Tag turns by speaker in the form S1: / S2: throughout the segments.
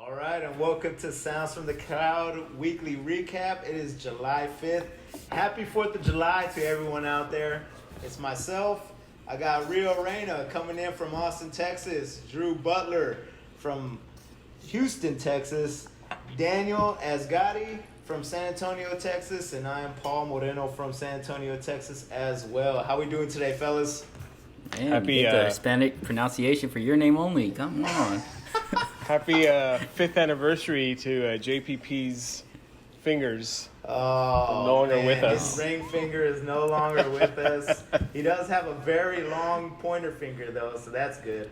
S1: All right, and welcome to Sounds from the Crowd Weekly Recap. It is July 5th. Happy 4th of July to everyone out there. It's myself. I got Rio Reyna coming in from Austin, Texas. Drew Butler from Houston, Texas. Daniel Asgadi from San Antonio, Texas. And I am Paul Moreno from San Antonio, Texas as well. How we doing today, fellas?
S2: Man,
S3: Happy
S2: get the Hispanic pronunciation for your name only. Come on.
S3: Happy 5th anniversary to JPP's fingers.
S1: Oh,
S3: no longer
S1: man,
S3: with us.
S1: His ring finger is no longer with us. He does have a very long pointer finger, though, so that's good.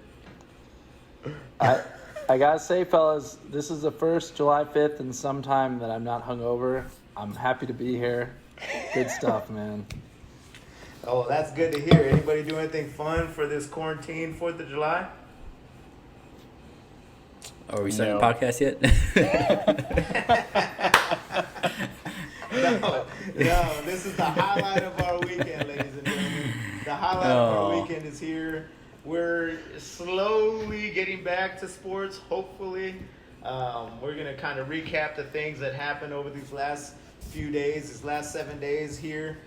S4: I gotta say, fellas, this is the first July 5th in some time that I'm not hungover. I'm happy to be here. Good stuff, man.
S1: Oh, that's good to hear. Anybody do anything fun for this quarantine 4th of July?
S2: Are we starting
S3: No.
S2: the podcast yet?
S1: No, this is the highlight of our weekend, ladies and gentlemen. The highlight of our weekend is here. We're slowly getting back to sports, hopefully. We're going to kind of recap the things that happened over these last few days, these last 7 days here.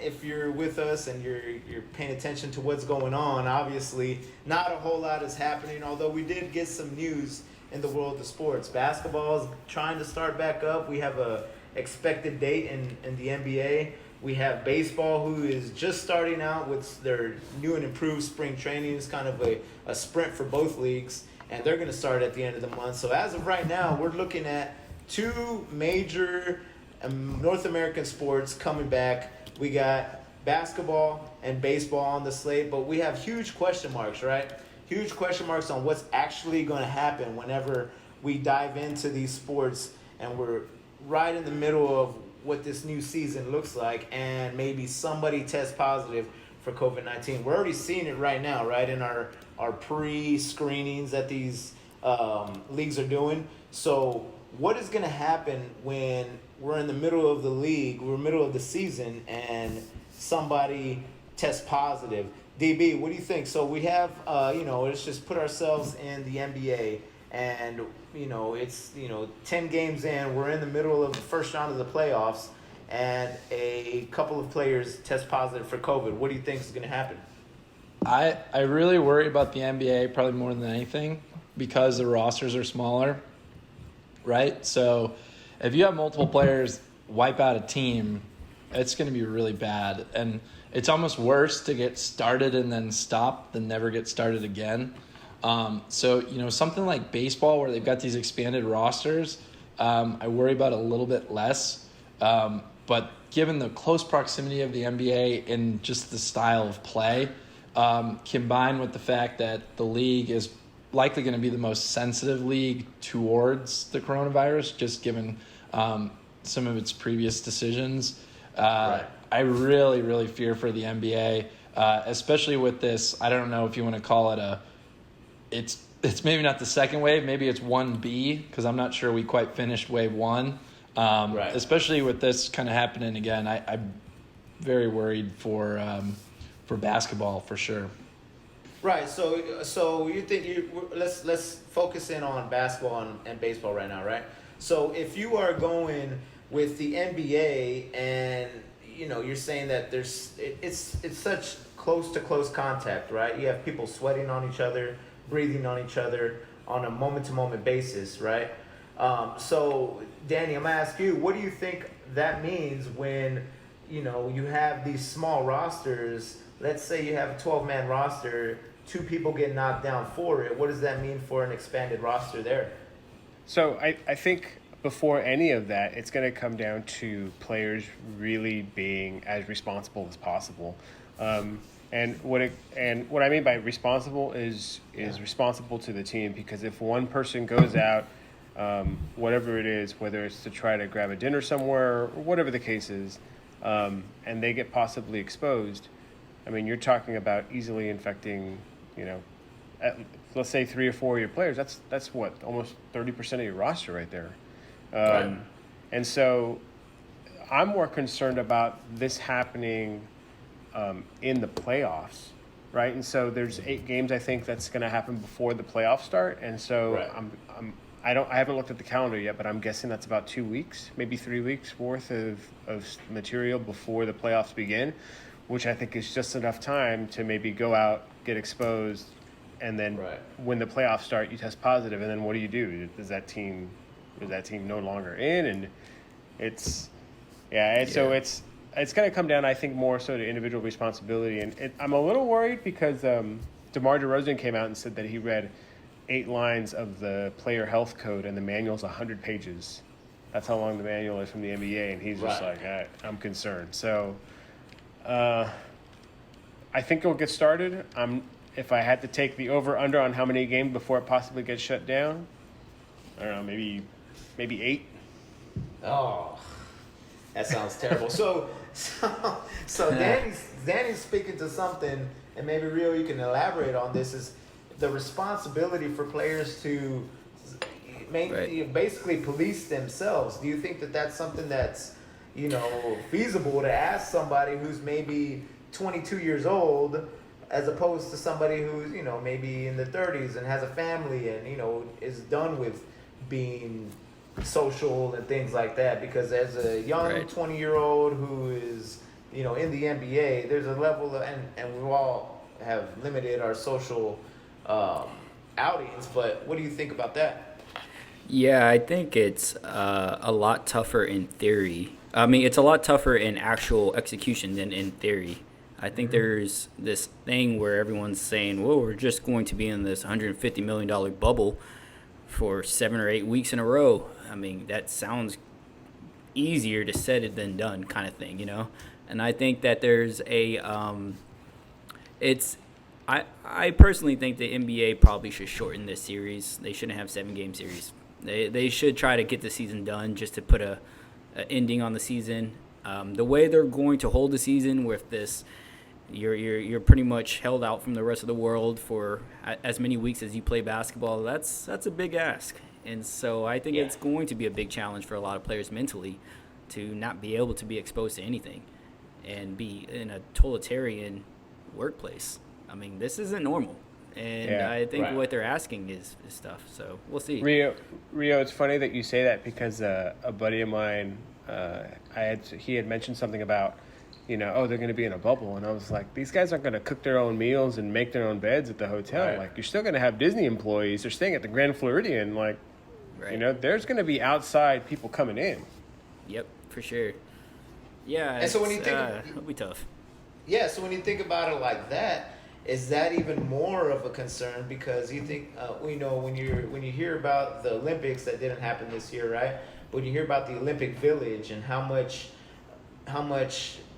S1: If you're with us and you're paying attention to what's going on, obviously not a whole lot is happening, although we did get some news in the world of sports. Basketball is trying to start back up. We have a expected date in the NBA. We have baseball, who is just starting out with their new and improved spring training. It's kind of a sprint for both leagues, and they're going to start at the end of the month. So as of right now, we're looking at two major North American sports coming back. We got basketball and baseball on the slate, but we have huge question marks, right? Huge question marks on what's actually going to happen whenever we dive into these sports, and we're right in the middle of what this new season looks like, and maybe somebody tests positive for COVID-19. We're already seeing it right now, right, in our pre-screenings that these leagues are doing. So what is going to happen when we're in the middle of the league, we're middle of the season, and somebody tests positive? DB, what do you think? So we have, let's just put ourselves in the NBA, and, it's, 10 games in, we're in the middle of the first round of the playoffs, and a couple of players test positive for COVID. What do you think is going to happen?
S4: I really worry about the NBA probably more than anything because the rosters are smaller, right? So if you have multiple players wipe out a team, it's going to be really bad. And it's almost worse to get started and then stop than never get started again. Something like baseball where they've got these expanded rosters, I worry about a little bit less. But given the close proximity of the NBA and just the style of play, combined with the fact that the league is likely going to be the most sensitive league towards the coronavirus, just given some of its previous decisions.
S1: Right.
S4: I really, really fear for the NBA, especially with this. I don't know if you want to call it it's maybe not the second wave, maybe it's 1B, because I'm not sure we quite finished wave 1.
S1: Right.
S4: Especially with this kind of happening again, I'm very worried for basketball for sure.
S1: Right. So you think let's focus in on basketball and baseball right now, right? So if you are going with the NBA and you're saying that it's such close to close contact, right? You have people sweating on each other, breathing on each other on a moment to moment basis, right? So Danny, I'm gonna ask you, what do you think that means when you have these small rosters? Let's say you have a 12-man roster, 2 people get knocked down for it. What does that mean for an expanded roster there?
S3: So I think before any of that, it's going to come down to players really being as responsible as possible. And what I mean by responsible is responsible to the team, because if one person goes out, whatever it is, whether it's to try to grab a dinner somewhere or whatever the case is, and they get possibly exposed, I mean, you're talking about easily infecting, let's say 3 or 4 of your players. That's what, almost 30% of your roster right there.
S1: Right.
S3: And so I'm more concerned about this happening in the playoffs, right? And so there's 8 games, I think, that's going to happen before the playoffs start. And so
S1: right.
S3: I haven't looked at the calendar yet, but I'm guessing that's about 2 weeks, maybe 3 weeks worth of material before the playoffs begin, which I think is just enough time to maybe go out, get exposed, and then when the playoffs start, you test positive, and then what do? Is that team no longer in? And so it's going to come down, I think, more so to individual responsibility. And I'm a little worried because DeMar DeRozan came out and said that he read 8 lines of the player health code, and the manual's 100 pages. That's how long the manual is from the NBA, and he's just like, I'm concerned. So I think it'll get started. If I had to take the over-under on how many games before it possibly gets shut down, I don't know, maybe 8.
S1: Oh, that sounds terrible. So Danny's speaking to something, and maybe Rio, you can elaborate on this, is the responsibility for players to basically police themselves. Do you think that that's something that's, feasible to ask somebody who's maybe 22 years old, as opposed to somebody who's, maybe in the 30s and has a family and, is done with being social and things like that? Because as a young 20-year-old who is, in the NBA, there's a level of, and we all have limited our social outings, but what do you think about that?
S2: Yeah, I think it's a lot tougher in theory. I mean, it's a lot tougher in actual execution than in theory. I think there's this thing where everyone's saying, well, we're just going to be in this $150 million bubble for 7 or 8 weeks in a row. I mean, that sounds easier to said it than done kind of thing, And I think that there's I personally think the NBA probably should shorten this series. They shouldn't have 7-game series. They should try to get the season done just to put a ending on the season. The way they're going to hold the season with this, you're pretty much held out from the rest of the world for as many weeks as you play basketball. That's a big ask, and so I think it's going to be a big challenge for a lot of players mentally to not be able to be exposed to anything and be in a totalitarian workplace. I mean, this isn't normal, and I think what they're asking is tough. So we'll see.
S3: Rio, it's funny that you say that because a buddy of mine, he had mentioned something about, they're going to be in a bubble, and I was like, these guys aren't going to cook their own meals and make their own beds at the hotel. Right. Like, you're still going to have Disney employees. They're staying at the Grand Floridian. Like, there's going to be outside people coming in.
S2: Yep, for sure. Yeah,
S1: and so when you think
S2: it'll be tough.
S1: Yeah, so when you think about it like that, is that even more of a concern? Because you think, when you hear about the Olympics that didn't happen this year, right? When you hear about the Olympic Village and how much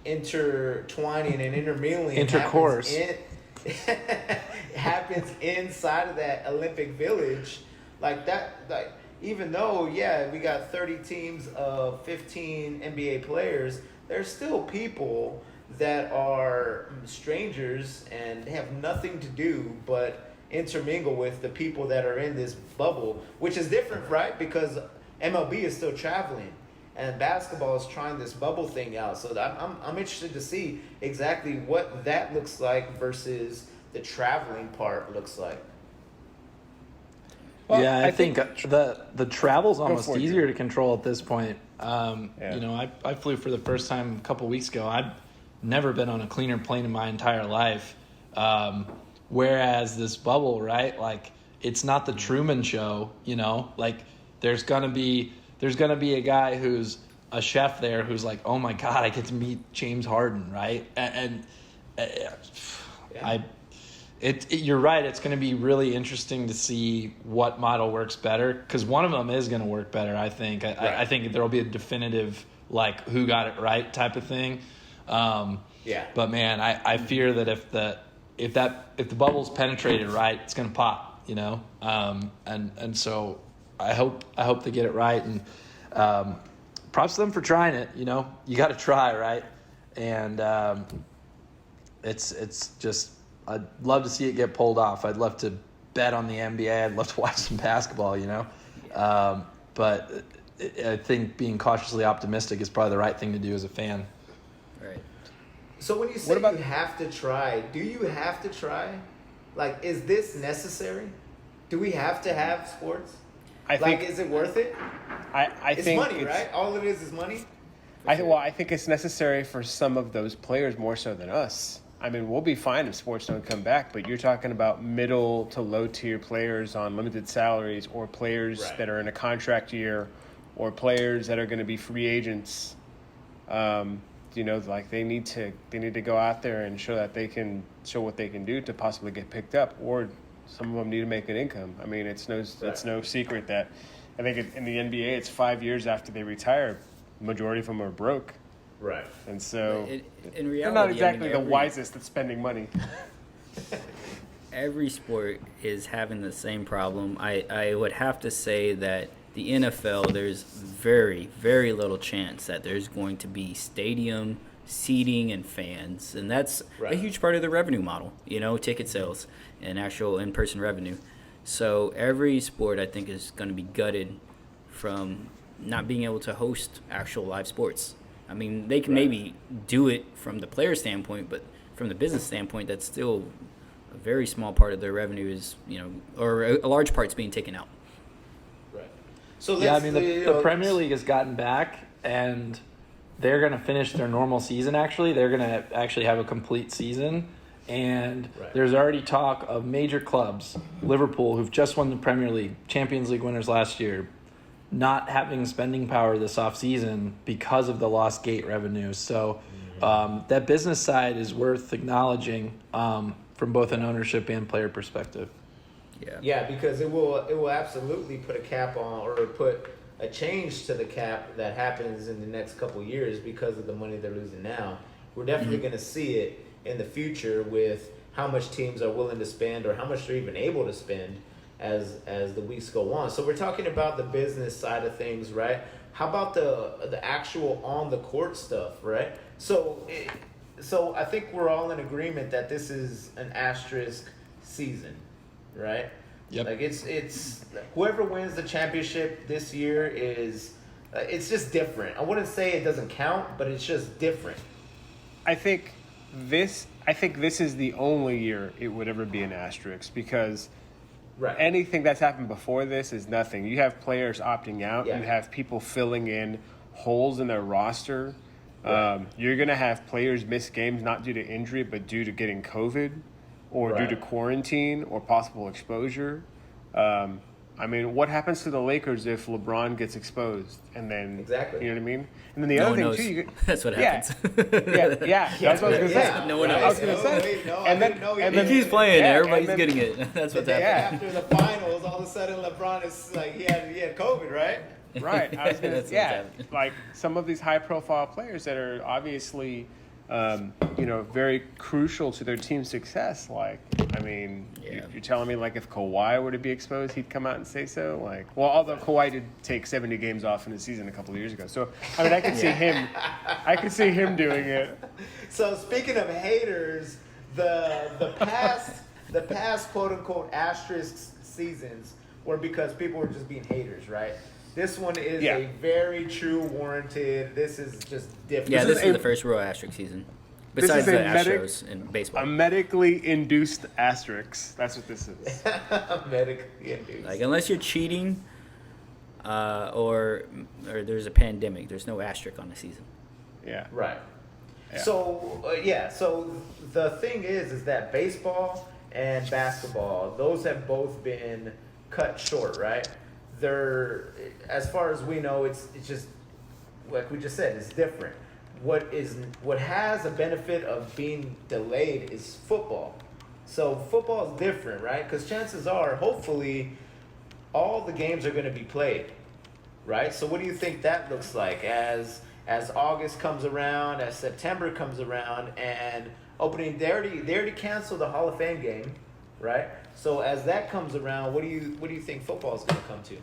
S1: intertwining and intermingling
S4: intercourse
S1: happens inside of that Olympic Village, even though we got 30 teams of 15 NBA players, there's still people that are strangers and have nothing to do but intermingle with the people that are in this bubble, which is different, right? Because MLB is still traveling, and basketball is trying this bubble thing out. So I'm interested to see exactly what that looks like versus the traveling part looks like.
S4: Well, I think the travel's almost easier to control at this point. I flew for the first time a couple weeks ago. I've never been on a cleaner plane in my entire life. Whereas this bubble, right? Like, it's not the Truman Show, Like, there's gonna be a guy who's a chef there who's like, oh my God, I get to meet James Harden, right? You're right. It's going to be really interesting to see what model works better, because one of them is going to work better. I think. I think there will be a definitive who got it right type of thing. But man, I fear that if the bubble's penetrated right, it's going to pop. And so I hope they get it right, and props to them for trying it. You got to try, right? And it's just, I'd love to see it get pulled off. I'd love to bet on the NBA. I'd love to watch some basketball, but I think being cautiously optimistic is probably the right thing to do as a fan.
S2: Right.
S1: So when you say you have to try, do you have to try? Is this necessary? Do we have to have sports?
S3: I think
S1: is it worth it?
S3: I
S1: It's
S3: think
S1: money, right? All it is money.
S3: I think it's necessary for some of those players more so than us. I mean, we'll be fine if sports don't come back, but you're talking about middle to low tier players on limited salaries, or players
S1: Right.
S3: that are in a contract year, or players that are going to be free agents. Like they need to go out there and show that they can show what they can do to possibly get picked up, or some of them need to make an income. I mean, it's no secret that I think in the NBA it's 5 years after they retire, majority of them are broke.
S1: Right.
S3: And so
S2: In reality,
S3: they're not exactly
S2: I mean,
S3: the wisest at spending money.
S2: every sport is having the same problem. I would have to say that the NFL, there's very, very little chance that there's going to be stadium seating and fans. And that's
S1: Right.
S2: a huge part of the revenue model, ticket sales and actual in-person revenue. So every sport, I think, is going to be gutted from not being able to host actual live sports. I mean, they can maybe do it from the player standpoint, but from the business standpoint, that's still a very small part of their revenue is, or a large part's being taken out.
S1: Right. So
S4: Yeah, I mean, the Premier League has gotten back, and they're going to finish their normal season, actually. They're going to actually have a complete season. And there's already talk of major clubs, Liverpool, who've just won the Premier League, Champions League winners last year, not having spending power this offseason because of the lost gate revenue. So that business side is worth acknowledging from both an ownership and player perspective.
S1: Yeah, because it will absolutely put a cap on, or put a change to the cap that happens in the next couple of years because of the money they're losing now. We're definitely going to see it in the future with how much teams are willing to spend, or how much they're even able to spend as the weeks go on. So we're talking about the business side of things, right? How about the actual on the court stuff, right? So I think we're all in agreement that this is an asterisk season, right?
S4: Yep.
S1: Like it's whoever wins the championship this year is it's just different. I wouldn't say it doesn't count, but it's just different.
S3: I think this is the only year it would ever be an asterisk, because anything that's happened before this is nothing. You have players opting out.
S1: Yeah.
S3: You have people filling in holes in their roster.
S1: Right.
S3: You're going to have players miss games not due to injury, but due to getting COVID, or due to quarantine or possible exposure. I mean, what happens to the Lakers if LeBron gets exposed? And then,
S1: Exactly.
S3: You know what I mean? And then the
S2: No
S3: other
S2: one
S3: thing,
S2: knows.
S3: too.
S2: That's what happens.
S3: Yeah. That's what I was going to say.
S2: No one knows.
S3: I was going to say.
S1: Wait, no, I
S3: and then,
S1: didn't know
S3: and
S2: He
S3: then,
S2: keeps playing.
S3: yeah,
S2: Everybody's
S3: and then-
S2: getting it. That's
S1: The
S2: what's
S1: day
S2: happening.
S1: after the finals, all of a sudden LeBron is like he had COVID, right?
S3: Right. I was going
S2: That's
S3: to,
S2: what's happening.
S3: like some of these high-profile players that are obviously, very crucial to their team's success. Like, I mean, you're telling me, like, if Kawhi were to be exposed, he'd come out and say so? Like, well, although Kawhi did take 70 games off in his season a couple of years ago. So, I mean, I could see him doing it.
S1: So speaking of haters, the past quote unquote asterisk seasons were because people were just being haters, right? This one is a very true warranted. This is just different.
S2: Yeah, this is the first real asterisk season. Besides the Astros in baseball.
S3: A medically induced asterisk. That's what this is.
S1: Medically induced.
S2: Like, unless you're cheating or there's a pandemic, there's no asterisk on the season.
S3: Yeah.
S1: Right.
S3: Yeah.
S1: So the thing is that baseball and basketball, those have both been cut short, right? They're, as far as we know, it's just like we just said, it's different. What has a benefit of being delayed is football. So football is different, right? Because chances are, hopefully, all the games are going to be played, right? So what do you think that looks like as August comes around, as September comes around, and opening? They already canceled the Hall of Fame game, right? So as that comes around, what do you think football is going to come to?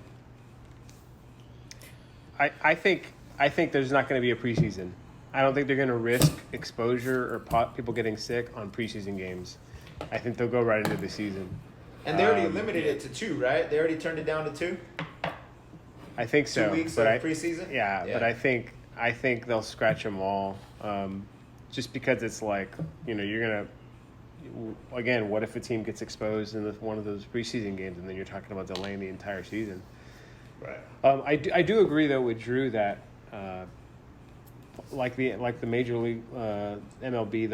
S3: I think there's not going to be a preseason. I don't think they're going to risk exposure or people getting sick on preseason games. I think they'll go right into the season.
S1: And they already limited it to 2, right? They already turned it down to 2.
S3: I think so.
S1: 2 weeks
S3: but
S1: of preseason.
S3: Yeah, but I think they'll scratch them all, just because it's like, you're gonna. Again, what if a team gets exposed in one of those preseason games, and then you're talking about delaying the entire season?
S1: Right.
S3: I do agree though with Drew that like the Major League MLB,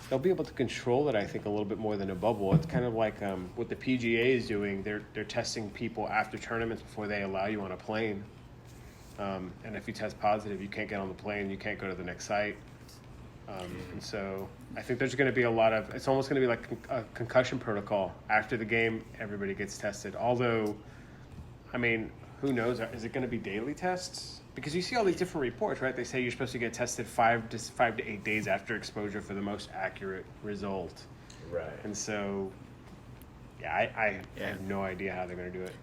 S3: they'll be able to control it, I think, a little bit more than a bubble. It's kind of like what the PGA is doing. They're testing people after tournaments before they allow you on a plane. And if you test positive, you can't get on the plane. You can't go to the next site. And so I think there's going to be a lot of. It's almost going to be like a concussion protocol. After the game, everybody gets tested. Although, I mean, who knows? Is it going to be daily tests? Because you see all these different reports, right? They say you're supposed to get tested 5 to 8 days after exposure for the most accurate result.
S1: Right.
S3: And so, yeah, I have no idea how they're going to do it.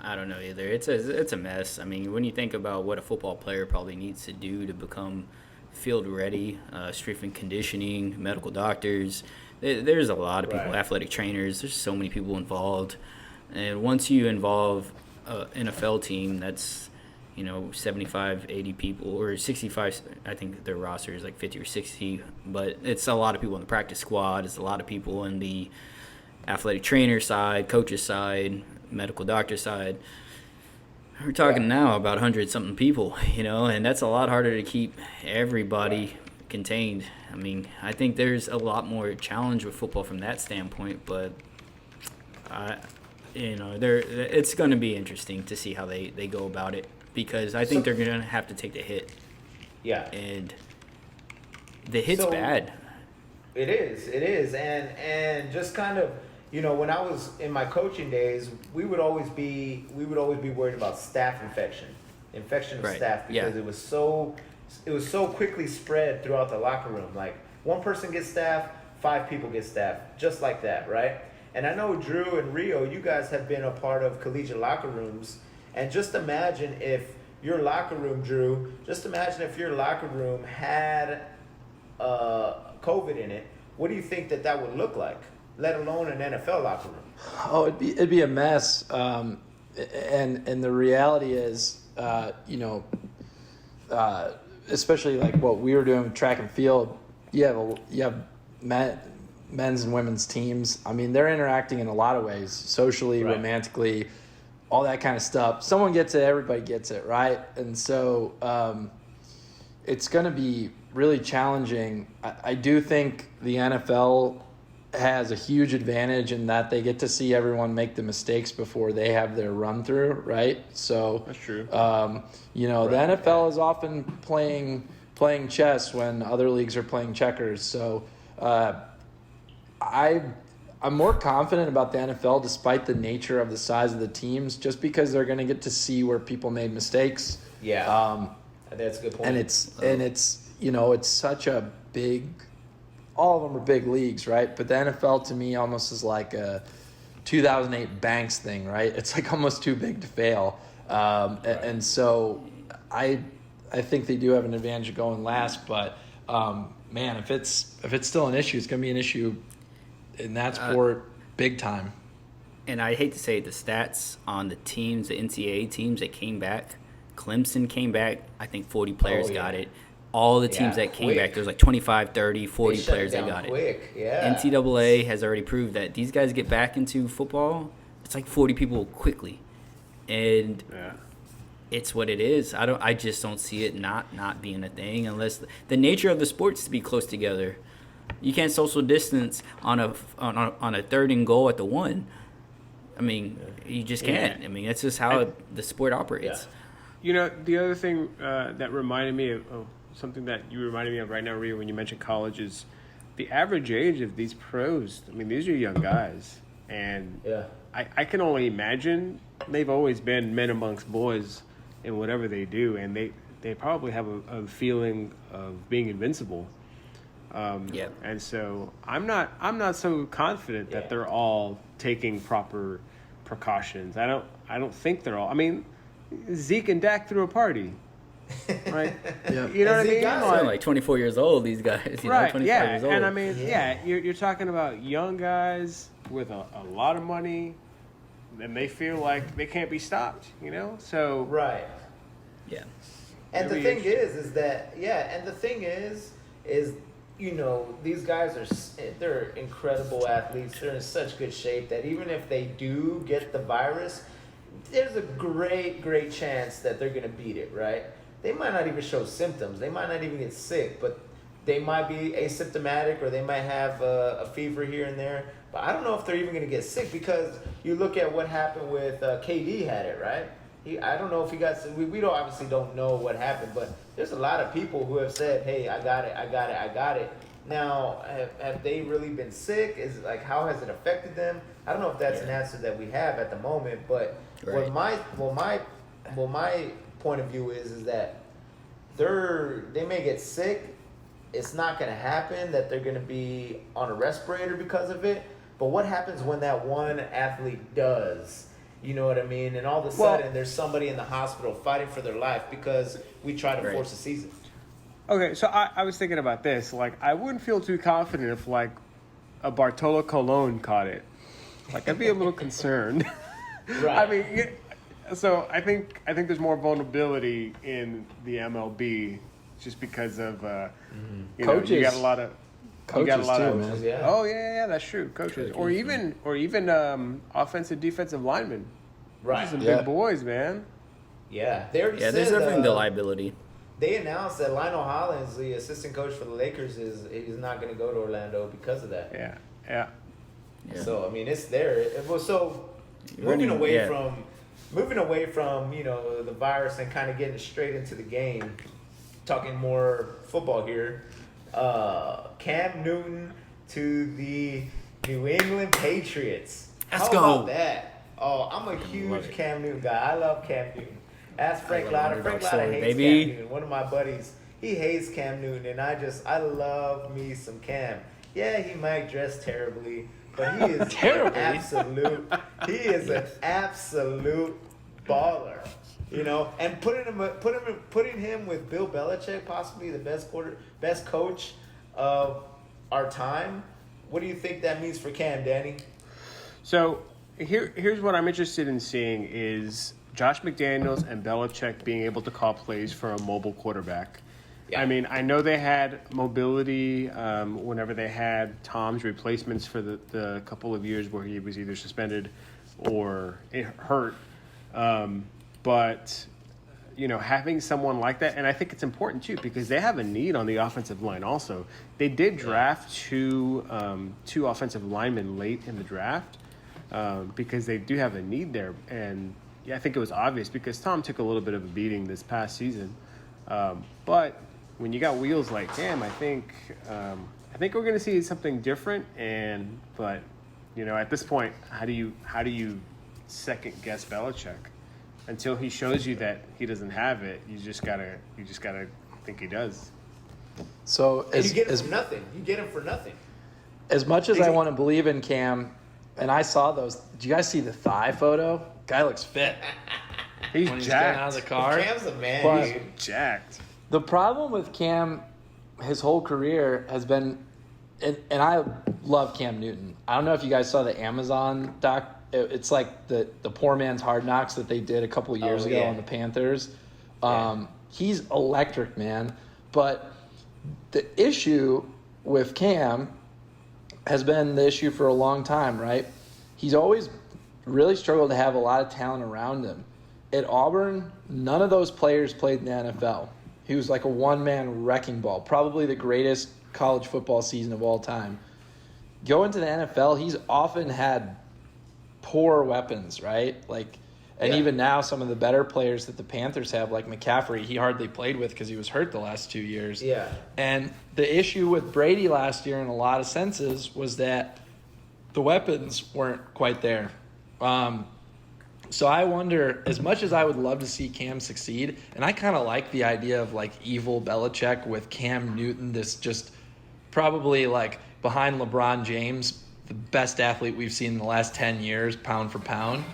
S2: I don't know either. It's a mess. I mean, when you think about what a football player probably needs to do to become field ready, strength and conditioning, medical doctors, there's a lot of people, athletic trainers. There's so many people involved. And once you involve an NFL team that's 75, 80 people, or 65, I think their roster is like 50 or 60, but it's a lot of people in the practice squad. It's a lot of people in the athletic trainer side, coaches side, medical doctor side. We're talking now about 100-something people, and that's a lot harder to keep everybody contained. I mean, I think there's a lot more challenge with football from that standpoint, but it's going to be interesting to see how they go about it, because I think they're going to have to take the hit.
S1: Yeah.
S2: And the hit's bad.
S1: It is. And just kind of, when I was in my coaching days, we would always be worried about staph infection of staph, because it was so quickly spread throughout the locker room. Like, one person gets staph, 5 people get staph, just like that, right? And I know Drew and Rio, you guys have been a part of collegiate locker rooms. And just imagine if your locker room, Drew, had COVID in it. What do you think that would look like, let alone an NFL locker room?
S4: Oh, it'd be a mess. And the reality is, especially like what we were doing with track and field, you have men's and women's teams. I mean, they're interacting in a lot of ways, socially, romantically, all that kind of stuff. Someone gets it, everybody gets it, right? And so it's going to be really challenging. I do think the NFL has a huge advantage in that they get to see everyone make the mistakes before they have their run through, right? So
S3: that's true.
S4: The NFL is often playing chess when other leagues are playing checkers. So I'm more confident about the NFL despite the nature of the size of the teams, just because they're going to get to see where people made mistakes.
S1: Yeah, that's a good point.
S4: And it's such a big. All of them are big leagues, right? But the NFL to me almost is like a 2008 Banks thing, right? It's like almost too big to fail. And so I think they do have an advantage of going last, but man, if it's still an issue, it's going to be an issue in that sport big time.
S2: And I hate to say it, the stats on the teams, the NCAA teams that came back, Clemson came back, I think 40 players got it. All the teams that came back, there was like 25, 30, 40 players that got it.
S1: Yeah.
S2: NCAA has already proved that these guys get back into football, it's like 40 people quickly. And it's what it is. I just don't see it not being a thing, unless the nature of the sports to be close together. You can't social distance on a 3rd and goal at the 1. I mean, you just can't. I mean, that's just how the sport operates.
S3: The other thing that reminded me of something that you reminded me of right now, Rio, when you mentioned college, is the average age of these pros. I mean, these are young guys. And I can only imagine they've always been men amongst boys in whatever they do. And they probably have a feeling of being invincible. And so I'm not so confident that they're all taking proper precautions. I don't think they're all. I mean, Zeke and Dak threw a party, right? You know what I mean?
S2: They're like 24 years old, these guys. 25 years old.
S3: And I mean, you're talking about young guys with a lot of money, and they feel like they can't be stopped. So
S1: right.
S2: Yeah.
S1: And the thing is these guys they're incredible athletes. They're in such good shape that even if they do get the virus, there's a great chance that they're going to beat it, right? They might not even show symptoms. They might not even get sick, but they might be asymptomatic, or they might have a fever here and there. But I don't know if they're even going to get sick, because you look at what happened with KD had it, right? I don't know if he got sick. We don't obviously don't know what happened, but there's a lot of people who have said, hey, I got it. Now, have they really been sick? Is it like, how has it affected them? I don't know if that's an answer that we have at the moment, but what my point of view is that they may get sick. It's not going to happen that they're going to be on a respirator because of it. But what happens when that one athlete does? You know what I mean? And all of a sudden, there's somebody in the hospital fighting for their life because we try to force a season.
S3: Okay, so I was thinking about this. Like, I wouldn't feel too confident if, like, a Bartolo Colon caught it. Like, I'd be a little concerned.
S1: Right.
S3: I mean, so I think there's more vulnerability in the MLB just because of you know,
S4: Coaches.
S3: you got a lot of
S4: Coaches too, man.
S1: Yeah.
S3: Oh yeah, that's true. Coaches, or even offensive, defensive linemen.
S1: Right.
S3: These are some big boys, man.
S1: Yeah. They already said,
S2: there's definitely the liability.
S1: They announced that Lionel Hollins, the assistant coach for the Lakers, is not going to go to Orlando because of that.
S3: Yeah.
S1: So I mean, it's there. So moving away from you know, the virus and kind of getting straight into the game, talking more football here. Cam Newton to the New England Patriots.
S2: Let's
S1: How
S2: go.
S1: about that? Oh, I'm a huge Cam Newton guy. I love Cam Newton. Ask Frank Lauder. Frank Lauder hates
S2: baby.
S1: Cam Newton. One of my buddies, he hates Cam Newton, and I love me some Cam. Yeah, he might dress terribly, but he is he is an absolute baller. You know, and putting him with Bill Belichick, possibly the best coach of our time. What do you think that means for Cam, Danny?
S3: So here's what I'm interested in seeing is Josh McDaniels and Belichick being able to call plays for a mobile quarterback. Yeah. I mean, I know they had mobility whenever they had Tom's replacements for the couple of years where he was either suspended or hurt. But, you know, having someone like that, and I think it's important too because they have a need on the offensive line also. They did draft two offensive linemen late in the draft because they do have a need there. And yeah, I think it was obvious because Tom took a little bit of a beating this past season. But when you got wheels like Cam, I think we're going to see something different. But you know, at this point, how do you second guess Belichick? Until he shows you that he doesn't have it, you just gotta think he does.
S4: So
S1: you get him for nothing. You get him for nothing.
S4: As much as I want to believe in Cam, and I saw those. Did you guys see the thigh photo? Guy looks fit.
S3: He's
S4: when he's
S3: jacked.
S4: getting out of the car.
S1: Cam's a man.
S4: But
S3: He's jacked.
S4: the problem with Cam, his whole career has been, and I love Cam Newton. I don't know if you guys saw the Amazon doc. It's like the Poor Man's Hard Knocks that they did a couple of years ago on the Panthers. He's electric, man. But the issue with Cam has been the issue for a long time, right? He's always really struggled to have a lot of talent around him. At Auburn, none of those players played in the NFL. He was like a one-man wrecking ball, probably the greatest college football season of all time. Going to the NFL, he's often had poor weapons, right? Even now, some of the better players that the Panthers have, like McCaffrey, he hardly played with because he was hurt the last 2 years.
S1: Yeah.
S4: And the issue with Brady last year, in a lot of senses, was that the weapons weren't quite there. So I wonder, as much as I would love to see Cam succeed, and I kind of like the idea of like evil Belichick with Cam Newton, this just probably like behind LeBron James, the best athlete we've seen in the last 10 years, pound for pound.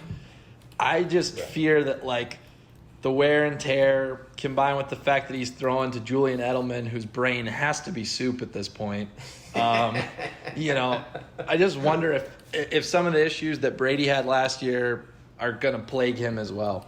S4: I just fear that like the wear and tear combined with the fact that he's throwing to Julian Edelman, whose brain has to be soup at this point. You know, I just wonder if some of the issues that Brady had last year are going to plague him as well.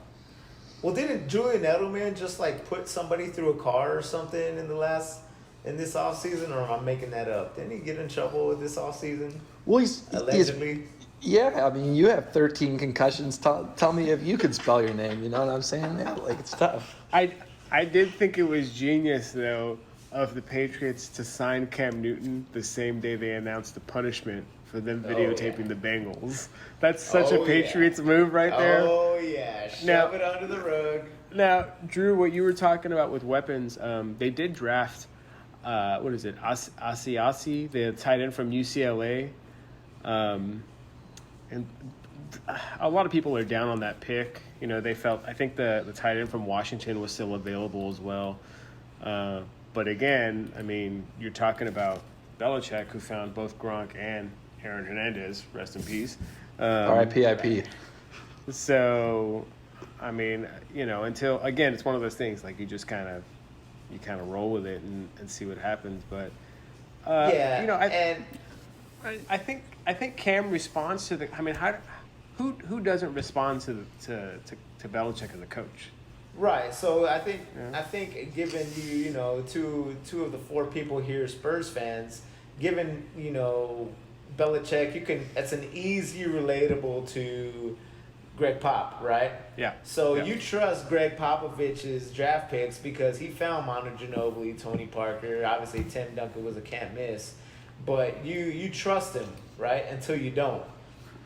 S1: Well, didn't Julian Edelman just like put somebody through a car or something in this offseason, or am I making that up? Didn't he get in trouble with this offseason?
S4: Well,
S1: allegedly.
S4: Yeah, I mean, you have 13 concussions. Tell me if you could spell your name. You know what I'm saying? Yeah, like, it's tough.
S3: I did think it was genius, though, of the Patriots to sign Cam Newton the same day they announced the punishment for them videotaping the Bengals. That's such a Patriots move right there.
S1: Oh, yeah. Shove it under the rug.
S3: Now, Drew, what you were talking about with weapons, they did draft, Asiasi, the tight end from UCLA. And a lot of people are down on that pick. You know, I think the tight end from Washington was still available as well. But again, I mean, you're talking about Belichick, who found both Gronk and Aaron Hernandez, rest in peace.
S4: R.I.P.
S3: So, I mean, you know, until, again, it's one of those things, like you kind of roll with it and see what happens. But, you know, I think Cam responds to the. I mean, who doesn't respond to Belichick as a coach?
S1: Right. So I think given you know two of the four people here Spurs fans, given you know Belichick, it's an easy relatable to Greg Pop, right?
S3: Yeah.
S1: So you trust Greg Popovich's draft picks because he found Manu Ginobili, Tony Parker, obviously Tim Duncan was a can't miss. But you trust him, right? Until you don't.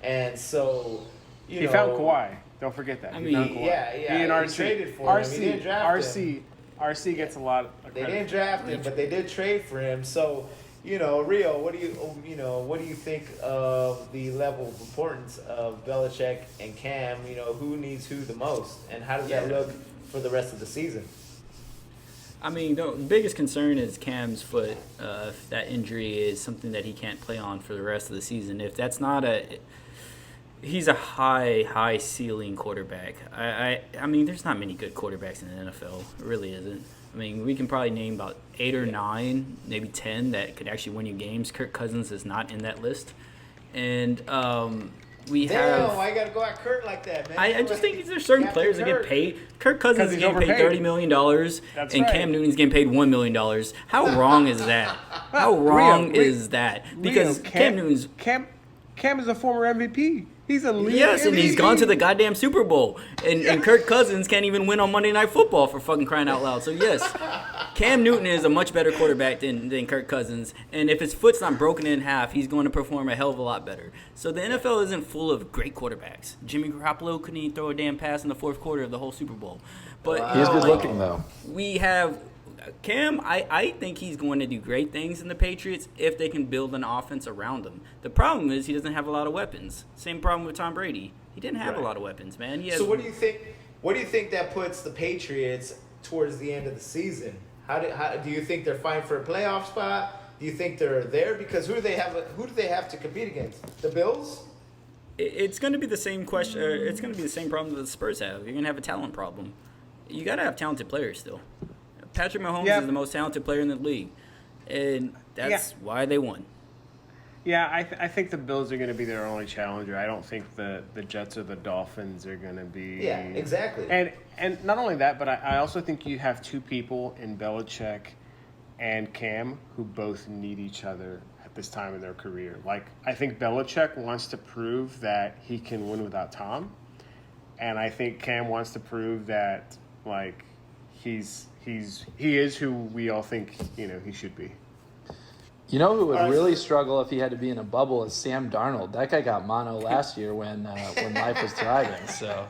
S1: And so,
S3: he found Kawhi. Don't forget that.
S2: He found
S3: Kawhi.
S1: Yeah.
S3: He and RC.
S1: Traded for him. He didn't draft him.
S3: RC gets a lot of credit.
S1: They didn't draft him, but they did trade for him. So, you know, Rio, what do you think of the level of importance of Belichick and Cam? You know, who needs who the most, and how does that look for the rest of the season?
S2: I mean, the biggest concern is Cam's foot. If that injury is something that he can't play on for the rest of the season, if that's not he's a high ceiling quarterback. I mean, there's not many good quarterbacks in the NFL. It really isn't. I mean, we can probably name about 8 or 9, maybe 10 that could actually win you games. Kirk Cousins is not in that list, and we have.
S1: I gotta go at Kurt like that, man.
S2: I just think there's certain players that get paid. Kirk Cousins is getting paid $30 million, and Cam Newton's getting paid $1 million. How wrong is that? How wrong is that? Because Cam Newton's
S3: Cam is a former MVP. He's a league
S2: yes, and
S3: MVP.
S2: he's gone to the goddamn Super Bowl, and Kirk Cousins can't even win on Monday Night Football for fucking crying out loud. So yes, Cam Newton is a much better quarterback than Kirk Cousins, and if his foot's not broken in half, he's going to perform a hell of a lot better. So the NFL isn't full of great quarterbacks. Jimmy Garoppolo couldn't even throw a damn pass in the fourth quarter of the whole Super Bowl. But
S4: he's good looking though.
S2: We have Cam, I think he's going to do great things in the Patriots if they can build an offense around him. The problem is he doesn't have a lot of weapons. Same problem with Tom Brady. He didn't have a lot of weapons, man.
S1: So what do you think? What do you think that puts the Patriots towards the end of the season? How do you think they're fighting for a playoff spot? Do you think they're there? Because who do they have to compete against? The Bills?
S2: It's going to be the same question. It's going to be the same problem that the Spurs have. You're going to have a talent problem. You got to have talented players still. Patrick Mahomes is the most talented player in the league, and that's why they won.
S3: Yeah, I think the Bills are going to be their only challenger. I don't think the Jets or the Dolphins are going to be.
S1: Yeah, exactly.
S3: And not only that, but I also think you have two people in Belichick and Cam who both need each other at this time in their career. Like, I think Belichick wants to prove that he can win without Tom, and I think Cam wants to prove that, like, he is who we all think, you know, he should be.
S4: You know who would really struggle if he had to be in a bubble is Sam Darnold. That guy got mono last year when life was thriving. So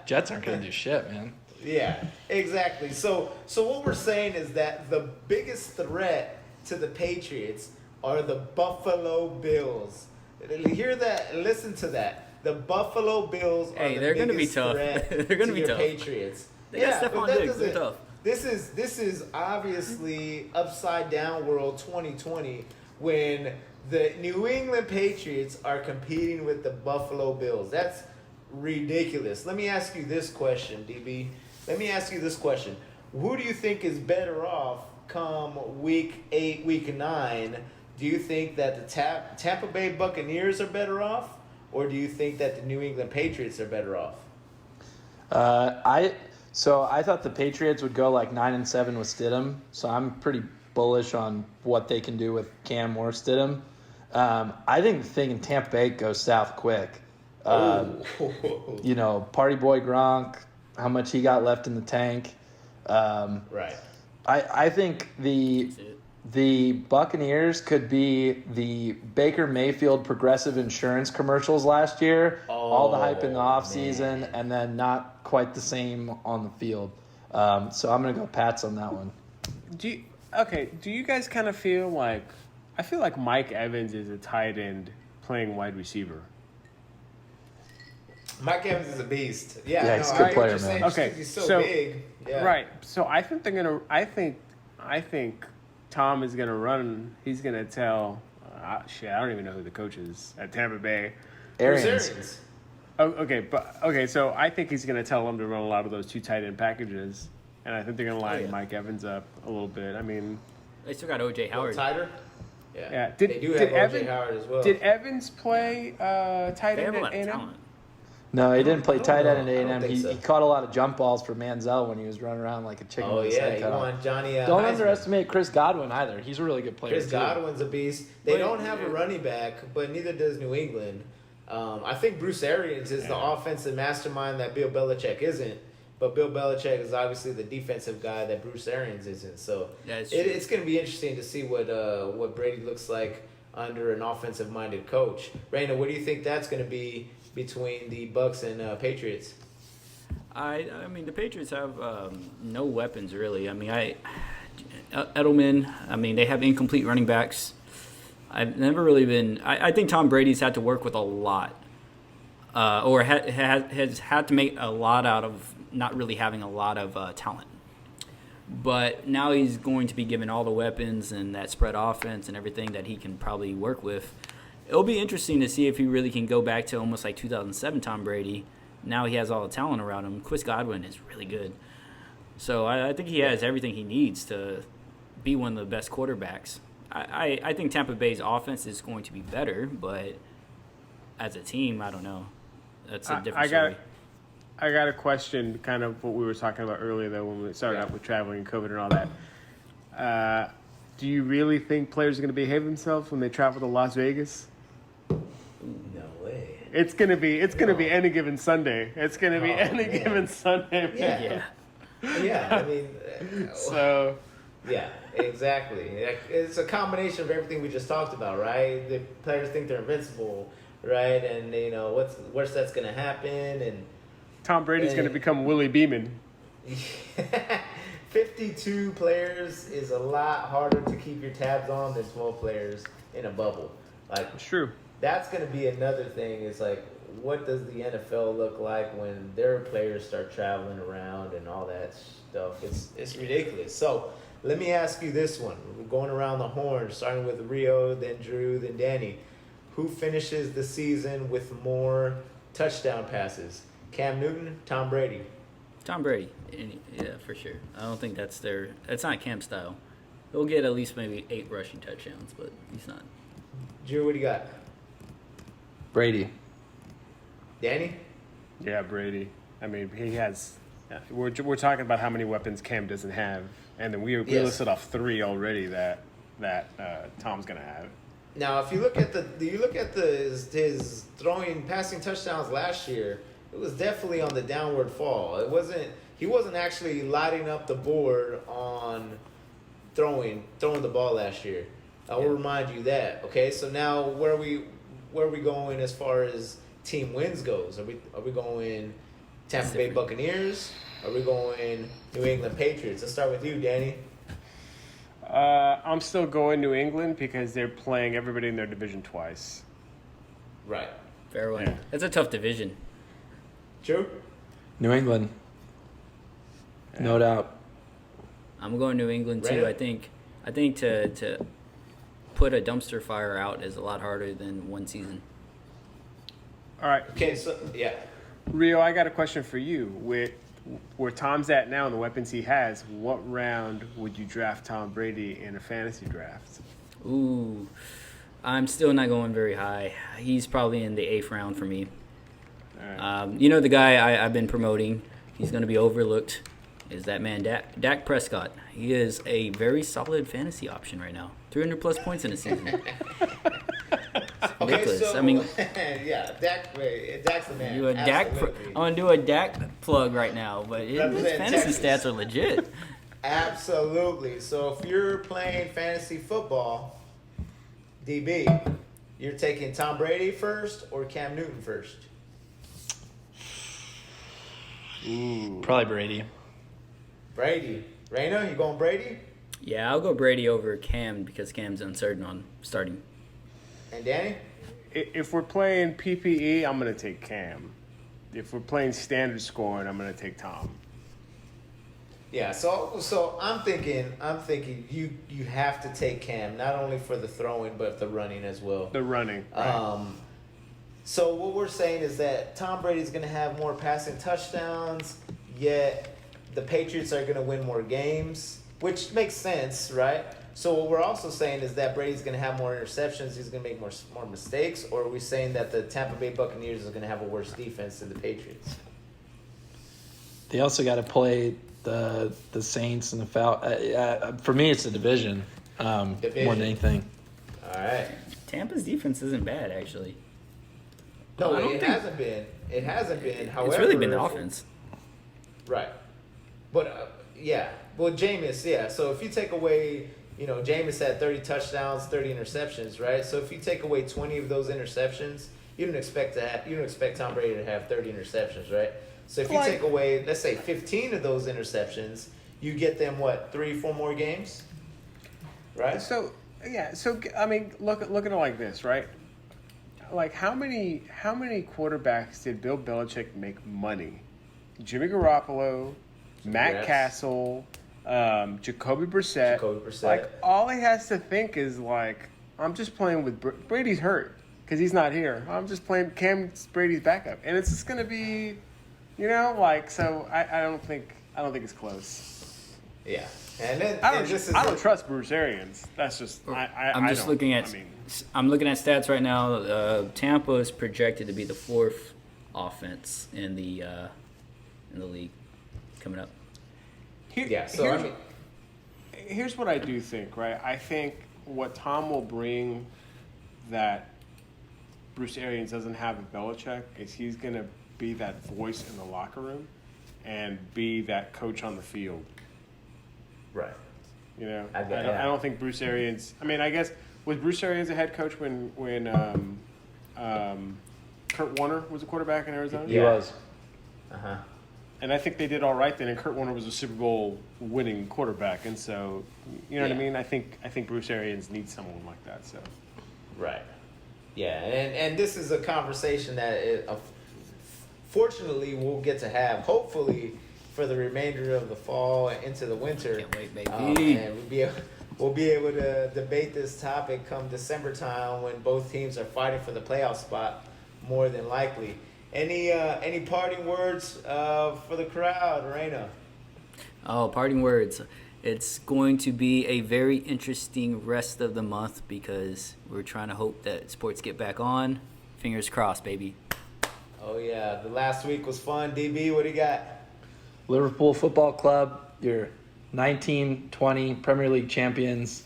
S4: Jets aren't going to do shit, man.
S1: Yeah, exactly. So what we're saying is that the biggest threat to the Patriots are the Buffalo Bills. Hear that? Listen to that. The Buffalo Bills are the
S2: they're going to be
S1: biggest
S2: tough.
S1: threat
S2: They're going to be
S1: your
S2: tough.
S1: Patriots.
S2: They got Stephon Diggs. They're tough.
S1: This is obviously upside down world 2020 when the New England Patriots are competing with the Buffalo Bills. That's ridiculous. Let me ask you this question, DB. Let me ask you this question. Who do you think is better off come week 8, week 9? Do you think that the Tampa Bay Buccaneers are better off, or do you think that the New England Patriots are better off?
S4: So I thought the Patriots would go like 9-7 with Stidham. So I'm pretty bullish on what they can do with Cam or Stidham. I think the thing in Tampa Bay goes south quick. Party boy Gronk, how much he got left in the tank.
S1: Right.
S4: I think the Buccaneers could be the Baker Mayfield Progressive Insurance commercials last year. All the hype in the offseason, and then not quite the same on the field. So I'm going to go Pats on that one.
S3: Do you guys kind of feel like – I feel like Mike Evans is a tight end playing wide receiver.
S1: Mike Evans is a beast. Yeah,
S4: Yeah, he's a good player, man.
S1: Okay, he's so big. Yeah.
S3: Right. So I think they're gonna. I think Tom is gonna run. He's gonna tell. I don't even know who the coach is at Tampa Bay.
S4: Arians.
S3: Oh, okay. So I think he's gonna tell them to run a lot of those 2 tight end packages, and I think they're gonna line Mike Evans up a little bit. I mean,
S2: They still got O.J. Howard.
S1: Tighter.
S3: yeah.
S1: They do have O.J. Howard as well.
S3: Did Evans play tight
S2: They have
S3: end
S2: a lot
S3: at
S2: of
S3: A&M?
S2: talent.
S4: No, he didn't play tight end at
S1: I don't
S4: A&M.
S1: think
S4: He,
S1: so.
S4: he caught a lot of jump balls for Manziel when he was running around like a chicken
S1: Oh
S4: with his
S1: yeah,
S4: head
S1: he
S4: cut off.
S1: won Johnny.
S4: Don't
S1: Heisman.
S4: underestimate Chris Godwin either. He's a really good player.
S1: Chris
S4: too.
S1: Godwin's a beast. They don't have a running back, but neither does New England. I think Bruce Arians is the offensive mastermind that Bill Belichick isn't. But Bill Belichick is obviously the defensive guy that Bruce Arians isn't. So it's going to be interesting to see what Brady looks like under an offensive-minded coach. Raina, what do you think that's going to be between the Bucs and Patriots?
S2: I mean, the Patriots have no weapons, really. I mean, Edelman, I mean, they have incomplete running backs. I've never really been – I think Tom Brady's had to work with a lot or has had to make a lot out of not really having a lot of talent. But now he's going to be given all the weapons and that spread offense and everything that he can probably work with. It'll be interesting to see if he really can go back to almost like 2007 Tom Brady. Now he has all the talent around him. Chris Godwin is really good. So I think he has everything he needs to be one of the best quarterbacks. I think Tampa Bay's offense is going to be better, but as a team, I don't know. That's a different story.
S3: I got a question, kind of what we were talking about earlier, though, when we started out with traveling and COVID and all that. Do you really think players are going to behave themselves when they travel to Las Vegas?
S1: No way.
S3: It's gonna be any given Sunday. It's gonna be any given Sunday.
S1: Yeah. Yeah. I mean,
S3: so.
S1: Yeah, exactly. It's a combination of everything we just talked about, right? The players think they're invincible, right? And what's worse that's gonna happen, and
S3: Tom Brady's going to become Willie Beeman.
S1: 52 players is a lot harder to keep your tabs on than 12 players in a bubble. Like,
S3: It's true.
S1: That's going to be another thing. Is like, what does the NFL look like when their players start traveling around and all that stuff? It's ridiculous. So let me ask you this one. We're going around the horn, starting with Rio, then Drew, then Danny. Who finishes the season with more touchdown passes? Cam Newton, Tom Brady.
S2: Tom Brady, yeah, for sure. I don't think that's not Cam's style. He'll get at least maybe 8 rushing touchdowns, but he's not.
S1: Drew, what do you got?
S4: Brady.
S1: Danny?
S3: Yeah, Brady. I mean, he has. We're talking about how many weapons Cam doesn't have, and then we listed off 3 already that Tom's gonna have.
S1: Now, if you look at his passing touchdowns last year, it was definitely on the downward fall. He wasn't actually lighting up the board on throwing the ball last year. I will remind you that. Okay, so now where are we going as far as team wins goes? Are we going Tampa Bay Buccaneers? Are we going New England Patriots? Let's start with you, Danny.
S3: I'm still going New England because they're playing everybody in their division twice.
S1: Right.
S2: Fair one.
S3: Yeah.
S2: It's a tough division.
S1: Drew?
S4: New England. No doubt.
S2: I'm going New England too.
S1: Right.
S2: I think to put a dumpster fire out is a lot harder than one season.
S3: All right.
S1: Okay, so yeah.
S3: Rio, I got a question for you. With where Tom's at now and the weapons he has, what round would you draft Tom Brady in a fantasy draft?
S2: Ooh, I'm still not going very high. He's probably in the 8th round for me.
S3: All right.
S2: The guy I've been promoting, he's going to be overlooked, is that man, Dak Prescott. He is a very solid fantasy option right now. 300-plus points in a season. ridiculous.
S1: so
S2: I mean,
S1: yeah, Dak's the man.
S2: do a Dak.
S1: Absolutely.
S2: I'm gonna do a Dak plug right now, but his
S1: Represent
S2: fantasy
S1: Texas.
S2: stats are legit.
S1: Absolutely. So if you're playing fantasy football, DB, you're taking Tom Brady first or Cam Newton first?
S4: Probably Brady.
S1: Brady. Raina, you going Brady?
S2: Yeah, I'll go Brady over Cam because Cam's uncertain on starting.
S1: And Danny?
S3: If we're playing PPE, I'm going to take Cam. If we're playing standard scoring, I'm going to take Tom.
S1: Yeah, so I'm thinking you have to take Cam, not only for the throwing but the running as well.
S3: The running. Right.
S1: So what we're saying is that Tom Brady's going to have more passing touchdowns, yet the Patriots are going to win more games, which makes sense, right? So what we're also saying is that Brady's going to have more interceptions, he's going to make more mistakes, or are we saying that the Tampa Bay Buccaneers is going to have a worse defense than the Patriots?
S4: They also got to play the Saints and the Falcons. For me, it's a division, more than anything.
S1: All right.
S2: Tampa's defense isn't bad, actually.
S1: No,
S2: I don't
S1: it
S2: think-
S1: hasn't been. It hasn't been. However,
S2: It's really been the offense.
S1: Right. But, yeah. Well, Jameis, yeah. So if you take away, Jameis had 30 touchdowns, 30 interceptions, right? So if you take away 20 of those interceptions, you don't expect Tom Brady to have 30 interceptions, right? So if you take away, let's say, 15 of those interceptions, you get them, 3-4 more games? Right?
S3: So, yeah. So, I mean, look at it like this, right? Like, how many quarterbacks did Bill Belichick make money? Jimmy Garoppolo, Matt
S1: Yes.
S3: Castle, Jacoby Brissett. Like, all he has to think is, like, I'm just playing with Brady's hurt because he's not here. I'm just playing Cam Brady's backup. And it's just going to be, so I don't think it's close.
S1: Yeah. And then
S3: I
S1: and this is
S3: don't trust Bruce Arians. That's just
S2: I'm looking at stats right now. Tampa is projected to be the fourth offense in the league coming up.
S3: Here's what I do think, right? I think what Tom will bring that Bruce Arians doesn't have with Belichick is he's going to be that voice in the locker room and be that coach on the field.
S1: right.
S3: I don't think Bruce Arians. I mean, I guess was Bruce Arians a head coach when Kurt Warner was a quarterback in Arizona?
S4: He was.
S1: Uh-huh.
S3: And I think they did all right then. And Kurt Warner was a Super Bowl winning quarterback, and so you know what I mean. I think Bruce Arians needs someone like that. So
S1: Right. Yeah, and this is a conversation that fortunately we'll get to have, hopefully, for the remainder of the fall and into the winter.
S2: Can't wait, baby.
S1: And we'll be able to debate this topic come December time when both teams are fighting for the playoff spot, more than likely. Any parting words for the crowd, Raina?
S2: Oh, parting words. It's going to be a very interesting rest of the month because we're trying to hope that sports get back on. Fingers crossed, baby.
S1: Oh, yeah. The last week was fun. DB, what do you got?
S4: Liverpool Football Club, your 19-20 Premier League champions,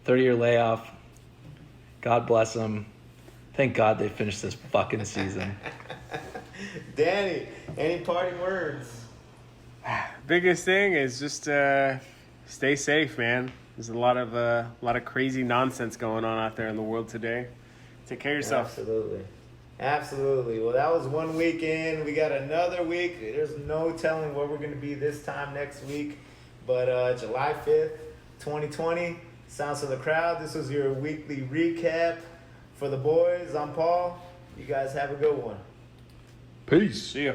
S4: 30-year layoff. God bless them. Thank God they finished this fucking season.
S1: Danny, any parting words?
S3: biggest thing is just stay safe, man. There's a lot of crazy nonsense going on out there in the world today. Take care of yourself.
S1: Absolutely. Well, that was one weekend. We got another week. There's no telling where we're going to be this time next week. But July 5th, 2020, Sounds of the Crowd. This was your weekly recap for the boys. I'm Paul. You guys have a good one.
S3: Peace. See ya.